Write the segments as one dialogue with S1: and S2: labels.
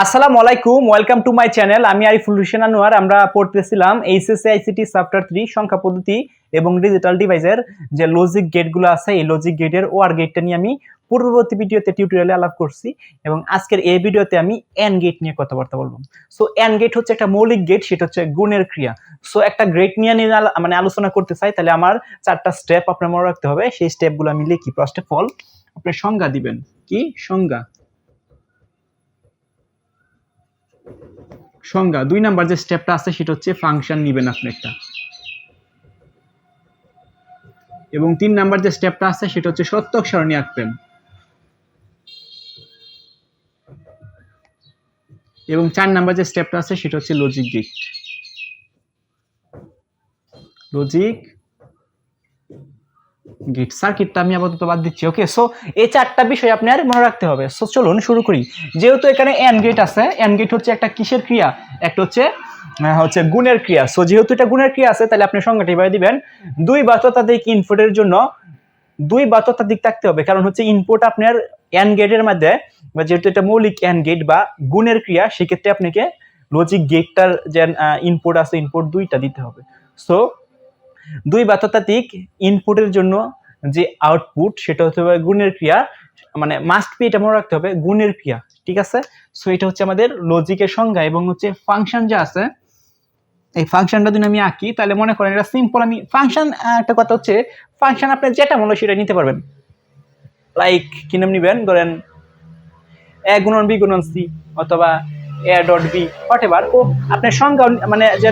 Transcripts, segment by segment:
S1: আসসালামু আলাইকুম, welcome to my channel. আমি আরিফুল হোসেন আনোয়ার। আমরা পড়তেছিলাম এইচএসসি আইসিটি চ্যাপ্টার 3 সংখ্যা পদ্ধতি এবং ডিজিটাল ডিভাইসের যে লজিক গেটগুলো আছে, এই লজিক গেটের ওয়ার গেটটা নিয়ে আমি পূর্ববর্তী ভিডিওতে টিউটোরিয়ালে আলাপ করছি এবং আজকের এই ভিডিওতে আমি এন্ড গেট নিয়ে কথাবার্তা বলবো। সো এন্ড গেট হচ্ছে একটা মৌলিক গেট, সেটা হচ্ছে গুণের ক্রিয়া। সো একটা গেট নিয়ে আলোচনা করতে চাই, তাহলে আমার 4টা স্টেপ আপনার মনে রাখতে হবে। সেই স্টেপগুলো আমি লিখি। ফার্স্ট অফ অল আপনি সংজ্ঞা দিবেন। কি সংজ্ঞা? সংজ্ঞা। 2 নাম্বার যে স্টেপটা আছে সেটা হচ্ছে ফাংশন নিবেন আপনি একটা, এবং 3 নাম্বার যে স্টেপটা আছে সেটা হচ্ছে সত্যক সারণী আঁকবেন, এবং 4 নাম্বার যে স্টেপটা আছে সেটা হচ্ছে লজিক গেট। লজিক গেট সার্কিটটা আমি আপাতত বাদ দিচ্ছি। ওকে, সো এই 4টা বিষয় আপনার মনে রাখতে হবে। সো চলুন শুরু করি। যেহেতু এখানে এন্ড গেট আছে, এন্ড গেট হচ্ছে একটা কিসের ক্রিয়া? একটা হচ্ছে গুণের ক্রিয়া। সো যেহেতু এটা গুণের ক্রিয়া আছে, তাহলে আপনি সংজ্ঞাটা এভাবে দিবেন: দুই বা ততোধিক ইনপুটের জন্য দুই বা ততোধিক থাকতে হবে। কারণ হচ্ছে ইনপুট আপনার এন্ড গেটের মধ্যে, বা যেহেতু এটা মৌলিক এন্ড গেট বা গুণের ক্রিয়া, সেক্ষেত্রে আপনাকে লজিক গেটটার যে ইনপুট আছে, ইনপুট 2টা দিতে হবে। সো দুই বা ততোধিক ইনপুটের জন্য যে আউটপুট, সেটা হতে হবে গুণের ক্রিয়া, মানে মাস্ট বি, এটা মনে রাখতে হবে, গুণের ক্রিয়া। ঠিক আছে? সো এটা হচ্ছে আমাদের লজিকের সংজ্ঞা। এবং হচ্ছে ফাংশন যে আছে, এই ফাংশনটা যদি আমি আঁকি, তাহলে মনে করেন এটা সিম্পল। আমি ফাংশন, একটা কথা হচ্ছে, ফাংশন আপনি যেটা মনে হয় সেটা নিতে পারবেন। লাইক কি নাম নিবেন? ধরেন এ গুণন বি গুণন সি, অথবা এ ডট বি, হোয়াটএভার। ও আপনার সংখ্যা, মানে যে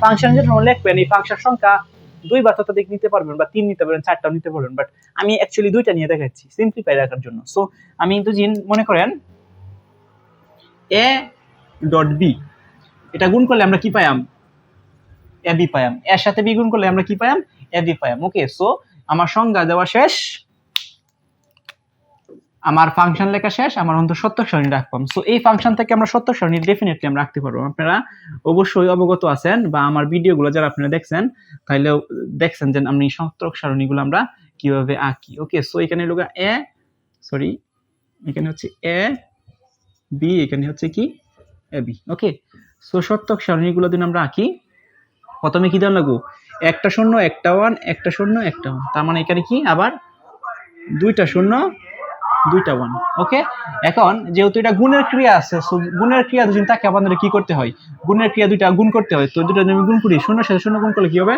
S1: ফাংশন যেটা লিখবেন, এই ফাংশন সংখ্যা 2 বা ততোধিক নিতে পারবেন, বা 3 নিতে পারবেন, 4টাও নিতে পারবেন। বাট আমি অ্যাকচুয়ালি 2টা নিয়ে দেখাচ্ছি সিম্পলিফাই রাখার জন্য। সো আমি দুদিন মনে করেন এ ডট বি, এটা গুণ করলে আমরা কি পাইম? A B পাইম। এর সাথে বি গুণ করলে আমরা কি পাইম? A B পাইম। ওকে, সো আমার সংজ্ঞা দেওয়া শেষ, আমার ফাংশন লেখা শেষ, আমার অন্তত সত্যক সারণী রাখলাম। সো এই ফাংশন থেকে আমরা সত্যক সারণী ডেফিনেটলি আমরা রাখতে পারবো। আপনারা অবশ্যই অবগত আছেন, বা আমার ভিডিওগুলো যারা আপনারা দেখছেন, তাহলে দেখছেন যে আমি সত্যক সারণীগুলো আমরা কিভাবে আঁকি। ওকে, সো এখানে লোগা এখানে হচ্ছে এ বি, এখানে হচ্ছে কি এ বি। ওকে, সো সত্যক সারণীগুলো দিন আমরা আঁকি। প্রথমে কি দেওয়া লাগবো? একটা শূন্য, একটা ওয়ান, একটা শূন্য, একটা ওয়ান। তার মানে এখানে কি আবার 2টা শূন্য, 2টা ওয়ান। ওকে, এখন যেহেতু এটা গুণের ক্রিয়া আছে, গুণের ক্রিয়া যদি তাকে আমাদের কি করতে হয়? গুণের ক্রিয়া 2টা গুণ করতে হয়। তো 2টা যদি আমি গুণ করি, 0 সাথে 0 গুণ করলে কি হবে?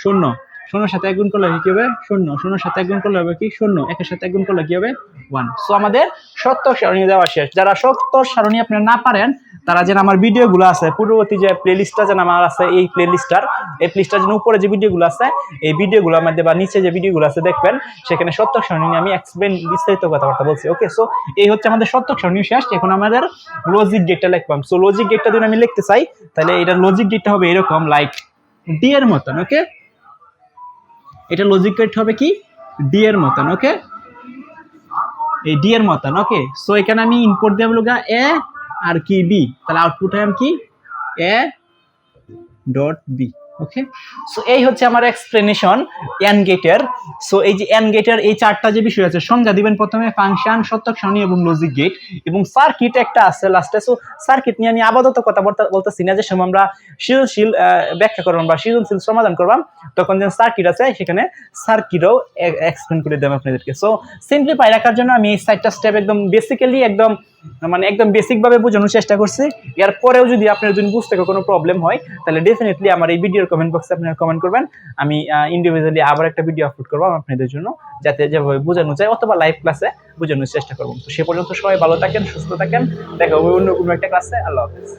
S1: 0। 0 সাথে 1 গুণ করলে কি হবে? 0। 0 সাথে 1 গুণ করলে হবে কি? 0। 1 এর সাথে 1 গুণ করলে কি হবে? 1। সো আমাদের সত্যক সারণী দেওয়া শেষ। যারা সত্যক সারণী আপনারা না পারেন, তারা যেন আমার ভিডিওগুলো আছে, পূর্ববর্তী যে প্লেলিস্টটা যেন আমার আছে, এই প্লেলিস্টটার যেন উপরে যে ভিডিওগুলো আছে, এই ভিডিওগুলোর মধ্যে বা নিচে যে ভিডিওগুলো আছে দেখবেন, সেখানে সত্যক সারণী নিয়ে আমি এক্সপ্লেইন বিস্তারিত কথাবার্তা বলছি। ওকে, সো এই হচ্ছে আমাদের সত্যক সারণী শেষ। এখন আমাদের লজিক গেটটা লিখবাম। সো লজিক গেটটা যদি আমি লিখতে চাই, তাহলে এটার লজিক গেটটা হবে এরকম, লাইক ডি এর মতন। ওকে, এটা লজিক গেট হবে কি ডি এর মতন। ওকে, এই ডি এর মতন। ওকে, সো এখানে আমি ইনপুট দেব লগা এ আর কি বি, তাহলে আউটপুট হয় কি A dot B. Okay, so এই হচ্ছে আমার এক্সপ্লেনেশন এন্ড গেটের। সো এই যে এন্ড গেটের এই 4টা যে বিষয় আছে, সংজ্ঞা দিবেন প্রথমে, ফাংশন, সত্যক সারণী এবং লজিক গেট, এবং সার্কিট একটা আছে লাস্টে। সো সার্কিট নিয়ে আমি আপাতত কথা বলতেছি না। যে সময় আমরা সৃজনশীল ব্যাখ্যা করবাম বা সৃজনশীল সমাধান করবাম, তখন যে সার্কিট আছে, সেখানে সার্কিটও এক্সপ্লেন করে দেব আপনাদেরকে। সো সিম্পলিফাই রাখার জন্য আমি এই 4টা স্টেপ একদম বেসিক্যালি, একদম বেসিক ভাবে বোঝানোর চেষ্টা করছি। এরপরেও যদি আপনার বুঝতে কোনো প্রবলেম হয়, তাহলে ডেফিনেটলি আমার এই ভিডিওর কমেন্ট বক্সে আপনারা কমেন্ট করবেন। আমি ইন্ডিভিজুয়ালি আবার একটা ভিডিও আপলোড করবো আপনাদের জন্য, যাতে যেভাবে বোঝানো যায়, অথবা লাইভ ক্লাসে বোঝানোর চেষ্টা করবো। তো সে পর্যন্ত সবাই ভালো থাকেন, সুস্থ থাকেন। দেখা হবে অন্য কোনো একটা ক্লাসে। আল্লাহ হাফেজ।